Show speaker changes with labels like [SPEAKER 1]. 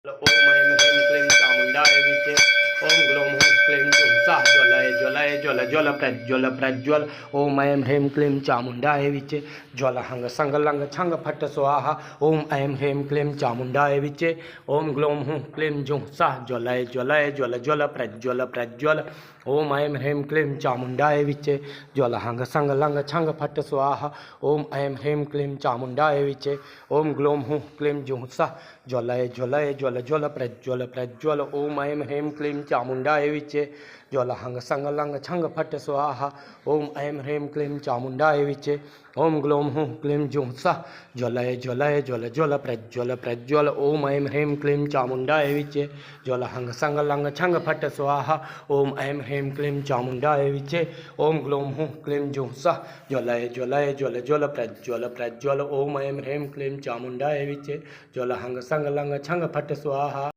[SPEAKER 1] ओम ऐं ह्रीं क्लीं चामुण्डाय विचे ओम ग्लौं हूं क्लीं जुं सः ज्वलय ज्वलय ज्वल ज्वल प्रज्वल प्रज्वल ओम ऐं ह्रीं क्लीं चामुण्डाय विचे ज्वल हंग संग लंग छंग फट स्वाहा ओम ऐं ह्रीं क्लीं चामुण्डाय विचे ओम ग्लौं हूं क्लीं जुं सः ज्वलय ज्वलय ज्वल ज्वल प्रज्वल प्रज्वल ओम ऐं ह्रीं क्लीं चामुण्डाय विचे ज्वल हंग संग लंग छंग फट स्वाहा ओम ऐं ह्रीं क्लीं चामुण्डाय विचे ओम ग्लौं हूं क्लीं जुं सः ज्वलय ज्वलय ज्वल ज्वल प्रज्वल प्रज्वल ओम ऐं ह्रीं क्लीं चामुण्डाय विचे ज्वल हंग संग लंग छंग फट स्वाहा ओम ऐं ह्रीं क्लीं चामुण्डाय विचे ओम ग्लौं हूं क्लीं जुं सः ज्वलय ज्वलय ज्वल ज्वल प्रज्वल प्रज्वल ओम ऐं ह्रीं क्लीं चामुण्डाय विचे ज्वल हंग संग लंग छंग फट स्वाहा ओम ऐं ह्रीं क्लीं चामुण्डाय विचे ओम ग्लौं हूं क्लीं जुं सः ज्वलय ज्वलय ज्वल ज्वल प्रज्वल प्रज्वल ओम ऐं ह्रीं क्लीं चामुण्डाय विचे ज्वल हंग संग लंग छंग फट स्वाहा।